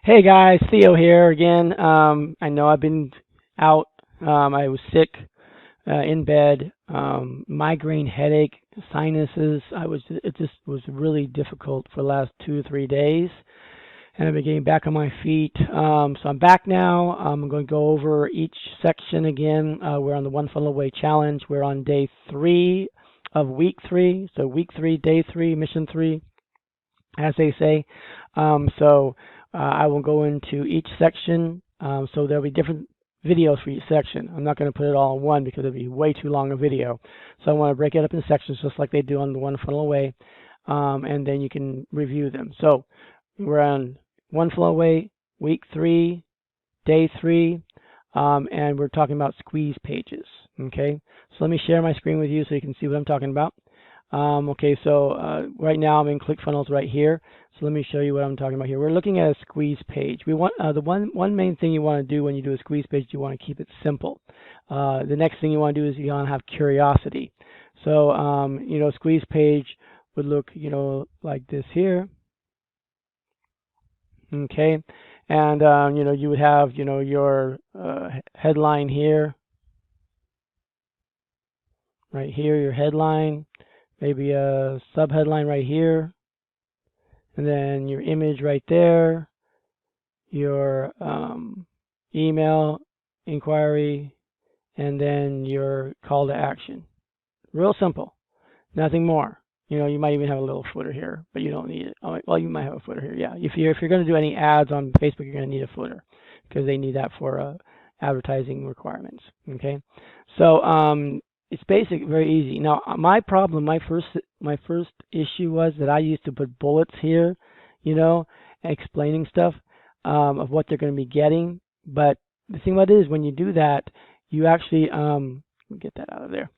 Hey guys, Theo here again. I know I've been out. I was sick, in bed, migraine headache, sinuses. It just was really difficult for the last 2 or 3 days, and I've been getting back on my feet. So I'm back now. I'm going to go over each section again. We're on the One Funnel Away challenge. We're on day 3 of week 3. So week 3, day 3, mission 3, as they say. I will go into each section. So there'll be different videos for each section. I'm not going to put it all in one because it'd be way too long a video. So I want to break it up in sections just like they do on the One Funnel Away, and then you can review them. So we're on One Funnel Away, week 3, day 3, and we're talking about squeeze pages. Okay, so let me share my screen with you so you can see what I'm talking about. Okay, so right now I'm in Clickfunnels right here. So let me show you what I'm talking about here. We're looking at a squeeze page. We want the one main thing you want to do when you do a squeeze page, you want to keep it simple. The next thing you want to do is you want to have curiosity. So squeeze page would look like this here. Okay, and you would have your headline here, right here, your headline. Maybe a subheadline right here, and then your image right there, your email inquiry, and then your call to action. Real simple, nothing more. You might even have a little footer here, but you don't need it. Well, you might have a footer here, yeah. If you're going to do any ads on Facebook, you're going to need a footer because they need that for advertising requirements. Okay, so it's basic, very easy. Now, my problem, my first issue was that I used to put bullets here, explaining stuff of what they're going to be getting. But the thing about it is, when you do that, you actually get that out of there.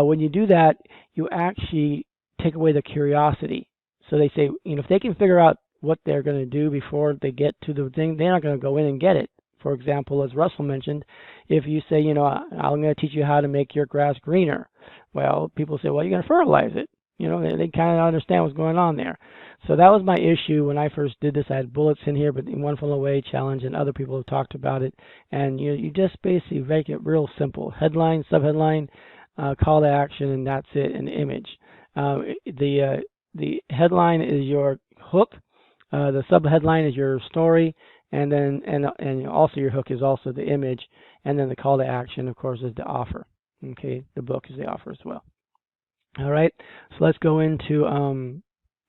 When you do that, you actually take away the curiosity. So they say, if they can figure out what they're going to do before they get to the thing, they're not going to go in and get it. For example, as Russell mentioned, if you say, I'm going to teach you how to make your grass greener. Well, people say, well, you're going to fertilize it. They kind of understand what's going on there. So that was my issue when I first did this. I had bullets in here, but in One Funnel Away challenge and other people have talked about it. And you just basically make it real simple. Headline, subheadline, call to action, and that's it, an image. The headline is your hook. The subheadline is your story. And then and also your hook is also the image, and then the call to action, of course, is the offer. Okay, the book is the offer as well. All right, so let's go into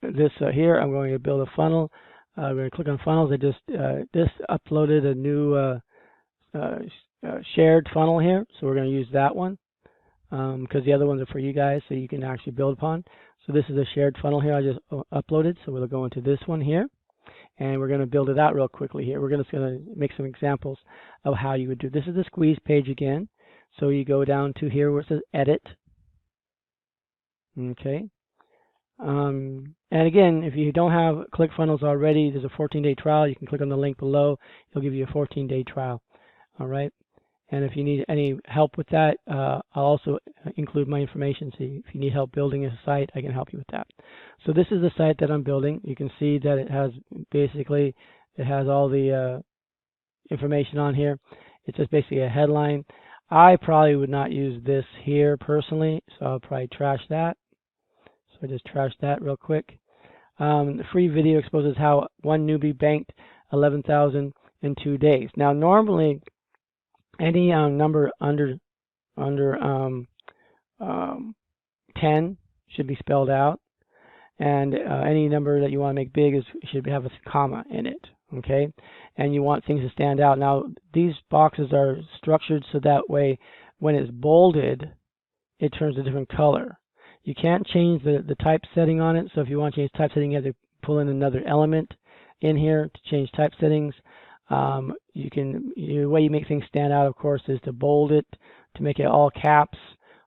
this here. I'm going to build a funnel. I'm going to click on funnels. I just uploaded a new shared funnel here, so we're going to use that one because the other ones are for you guys, so you can actually build upon. So this is a shared funnel here I just uploaded. So we'll go into this one here. And we're going to build it out real quickly here. We're just going to make some examples of how you would do. This is the squeeze page again. So you go down to here where it says edit. Okay. And again, if you don't have ClickFunnels already, there's a 14-day trial. You can click on the link below. It'll give you a 14-day trial. All right. And if you need any help with that, I'll also include my information. So if you need help building a site, I can help you with that. So this is the site that I'm building. You can see that it has all the information on here. It's just basically a headline. I probably would not use this here personally, so I'll probably trash that. So I just trash that real quick. The free video exposes how one newbie banked $11,000 in 2 days. Now, normally, any number under 10 should be spelled out, and any number that you want to make big should have a comma in it. Okay, and you want things to stand out. Now, these boxes are structured so that way, when it's bolded, it turns a different color. You can't change the typesetting on it. So if you want to change typesetting, you have to pull in another element in here to change typesettings. The way you make things stand out, of course, is to bold it, to make it all caps,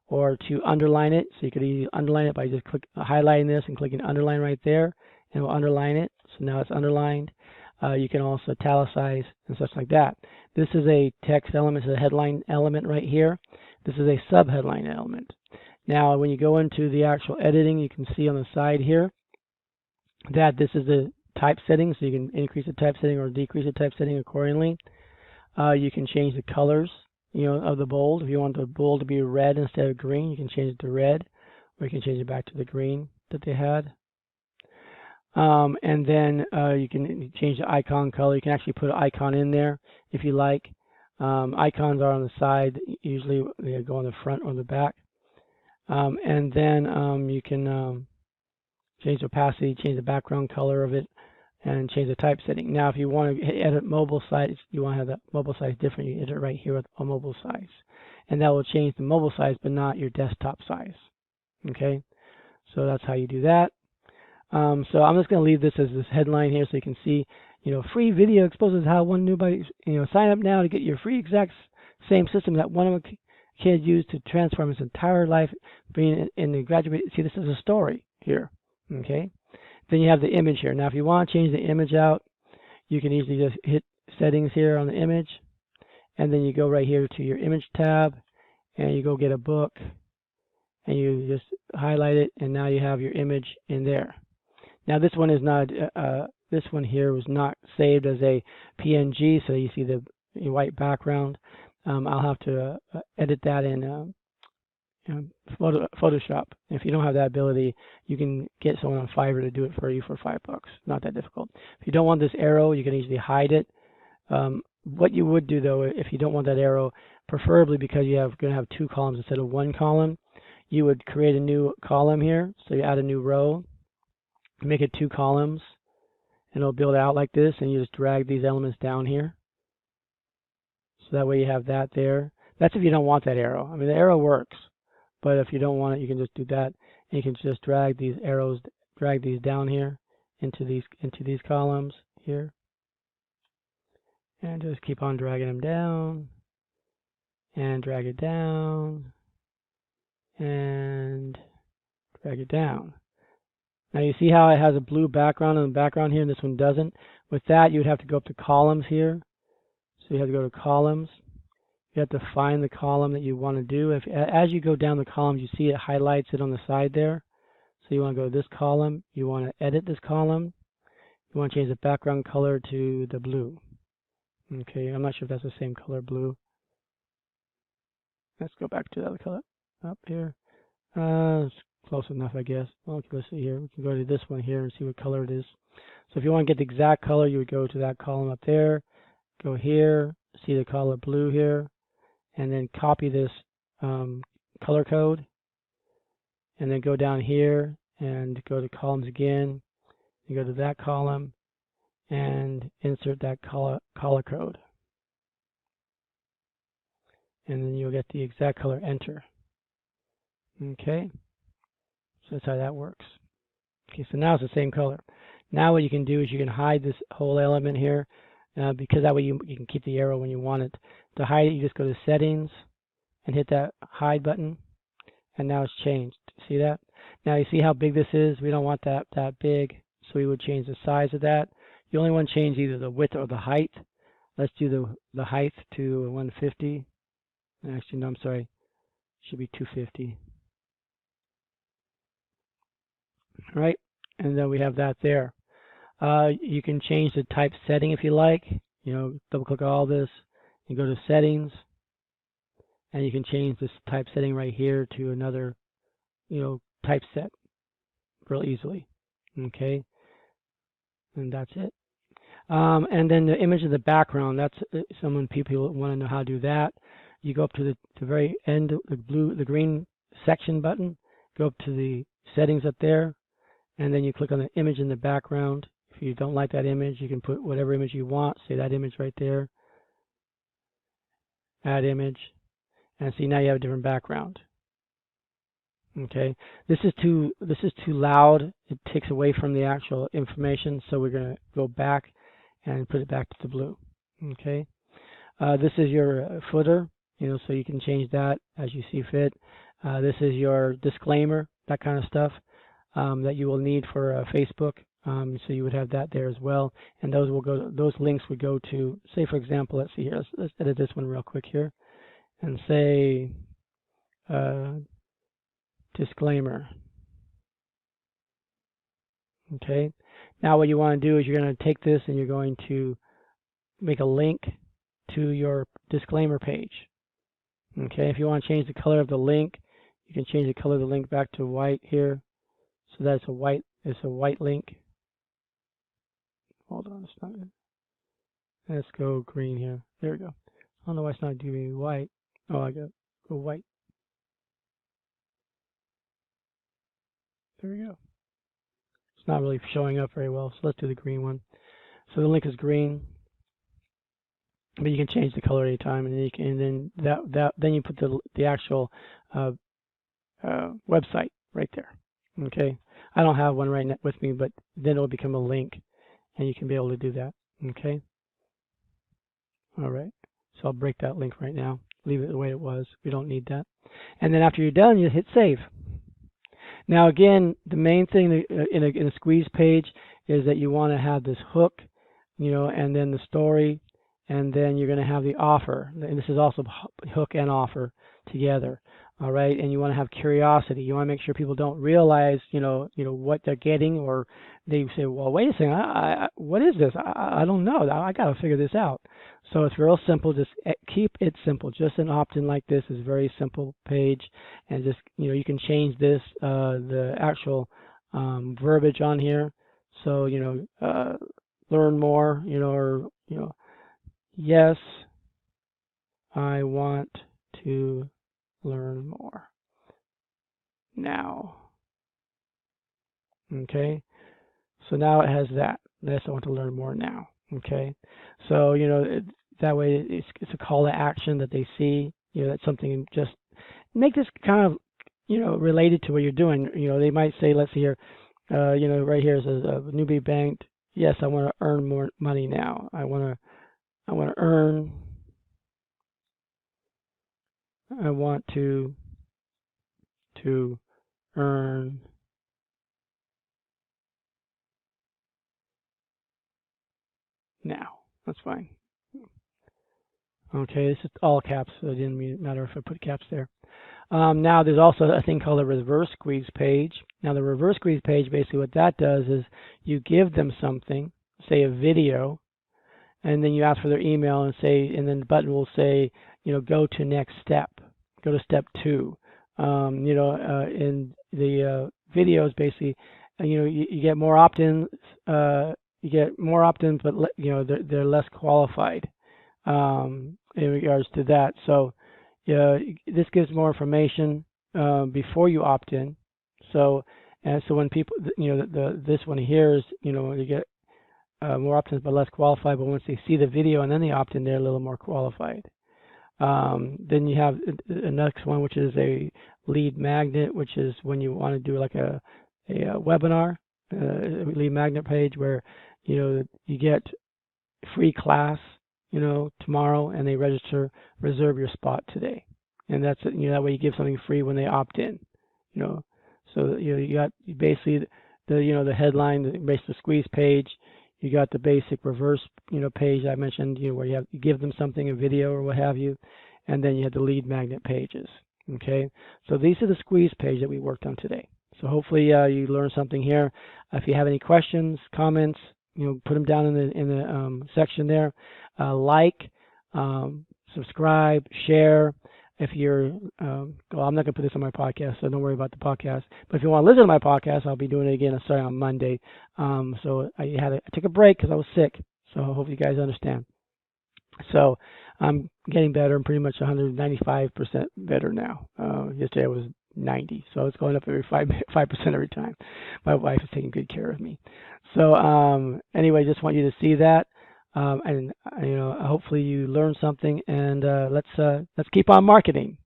or to underline it. So you could either underline it by just highlighting this and clicking underline right there, and it will underline it. So now it's underlined. You can also italicize and such like that. This is a text element, it's a headline element right here. This is a subheadline element. Now, when you go into the actual editing, you can see on the side here that this is the type setting, so you can increase the type setting or decrease the type setting accordingly. You can change the colors, of the bold. If you want the bold to be red instead of green, you can change it to red, or you can change it back to the green that they had. And then you can change the icon color. You can actually put an icon in there if you like. Icons are on the side. Usually they go on the front or the back. And then you can change the opacity, change the background color of it, and change the type setting. Now, if you want to edit mobile size, you want to have the mobile size different, you edit right here with a mobile size. And that will change the mobile size, but not your desktop size. Okay, so that's how you do that. So I'm just going to leave this as this headline here so you can see, free video exposes how one newbie, sign up now to get your free exact same system that one of the kids used to transform his entire life being in the graduate. See, this is a story here. Okay. Then you have the image here. Now, if you want to change the image out, you can easily just hit settings here on the image, and then you go right here to your image tab, and you go get a book, and you just highlight it, and now you have your image in there. Now, this one is not. This one here was not saved as a PNG, so you see the white background. I'll have to edit that in Photoshop. If you don't have that ability, you can get someone on Fiverr to do it for you for $5. Not that difficult. If you don't want this arrow, you can easily hide it. What you would do though, if you don't want that arrow, preferably because you're going to have 2 columns instead of 1 column, you would create a new column here. So you add a new row, make it 2 columns, and it'll build out like this, and you just drag these elements down here. So that way you have that there. That's if you don't want that arrow. I mean, the arrow works. But if you don't want it, you can just do that, and you can just drag these arrows, drag these down here into these columns here, and just keep on dragging them down, and drag it down, and drag it down. Now you see how it has a blue background in the background here, and this one doesn't. With that, you would have to go up to columns here. So you have to go to columns. You have to find the column that you want to do. As you go down the columns, you see it highlights it on the side there. So you want to go to this column. You want to edit this column. You want to change the background color to the blue. Okay, I'm not sure if that's the same color, blue. Let's go back to the other color up here. It's close enough, I guess. Okay, let's see here. We can go to this one here and see what color it is. So if you want to get the exact color, you would go to that column up there. Go here. See the color blue here. And then copy this color code, and then go down here and go to columns again. You go to that column and insert that color code, and then you'll get the exact color. Enter. Okay, so that's how that works. Okay, so now it's the same color. Now what you can do is you can hide this whole element here, because that way you can keep the arrow when you want it. To hide it, you just go to Settings and hit that Hide button, and now it's changed. See that? Now you see how big this is? We don't want that big, so we would change the size of that. You only want to change either the width or the height. Let's do the height to 150. Actually, no, I'm sorry. It should be 250. All right, and then we have that there. You can change the type setting if you like. Double click all this and go to Settings, and you can change this type setting right here to another, typeset real easily. Okay, and that's it. And then the image of the background. That's someone people want to know how to do that. You go up to the very end, the green section button. Go up to the settings up there, and then you click on the image in the background. If you don't like that image, you can put whatever image you want. Say that image right there. Add image, and see now you have a different background. Okay, this is too loud. It takes away from the actual information, so we're going to go back and put it back to the blue. Okay, this is your footer. So you can change that as you see fit. This is your disclaimer, that kind of stuff that you will need for Facebook. So you would have that there as well, and those links would go to, say for example, let's see here, let's edit this one real quick here, and say disclaimer. Okay, Now what you want to do is you're going to take this and you're going to make a link to your disclaimer page. Okay, if you want to change the color of the link, you can change the color of the link back to white here, so that's a white. It's a white link. Hold on, it's not. Let's go green here. There we go. I don't know why it's not giving me white. Oh, I got go white. There we go. It's not really showing up very well, so let's do the green one. So the link is green, but you can change the color anytime, and then you can, and then you put the actual website right there. Okay, I don't have one right now with me, but then it'll become a link, and you can be able to do that. Okay. All right. So I'll break that link right now. Leave it the way it was. We don't need that. And then after you're done, you hit save. Now again, the main thing in a squeeze page is that you want to have this hook, and then the story, and then you're going to have the offer. And this is also hook and offer together. All right, and you want to have curiosity. You want to make sure people don't realize, what they're getting, or they say, well, wait a second, what is this? I don't know. I got to figure this out. So it's real simple. Just keep it simple. Just an opt-in like this is a very simple page, and just you can change this the actual verbiage on here. So learn more. Or yes, I want to learn more now. Okay, so now it has that. Yes, I want to learn more now. Okay, so that way it's a call to action that they see. That's something. Just make this kind of related to what you're doing. They might say, let's see here, right here it says newbie banked. Yes, I want to earn more money now. I want to earn. I want to earn now. That's fine. Okay, this is all caps, so it didn't matter if I put caps there. Now there's also a thing called a reverse squeeze page. Now the reverse squeeze page, basically what that does is you give them something, say a video, and then you ask for their email and then the button will say, go to next step, go to step 2. In the videos, basically, you get more opt-ins. You get more opt-ins, but they're less qualified in regards to that. So this gives more information before you opt in. So when people, this one here is, you get more opt-ins but less qualified. But once they see the video and then they opt in, they're a little more qualified. Then you have the next one, which is a lead magnet, which is when you want to do like a webinar, lead magnet page where you get free class tomorrow, and they reserve your spot today, and that's that way you give something free when they opt in. So you got basically the headline, the squeeze page. You got the basic reverse page I mentioned, where you give them something, a video or what have you, and then you have the lead magnet pages. Okay, so these are the squeeze page that we worked on today. So hopefully you learned something here. If you have any questions, comments, put them down in the section there. Like, subscribe, share. If you're, well, I'm not going to put this on my podcast, so don't worry about the podcast. But if you want to listen to my podcast, I'll be doing it again starting on Monday. So I took a break because I was sick. So I hope you guys understand. So I'm getting better. I'm pretty much 195% better now. Yesterday I was 90, so it's going up every 5% every time. My wife is taking good care of me. So anyway, just want you to see that, and hopefully you learned something. And let's keep on marketing.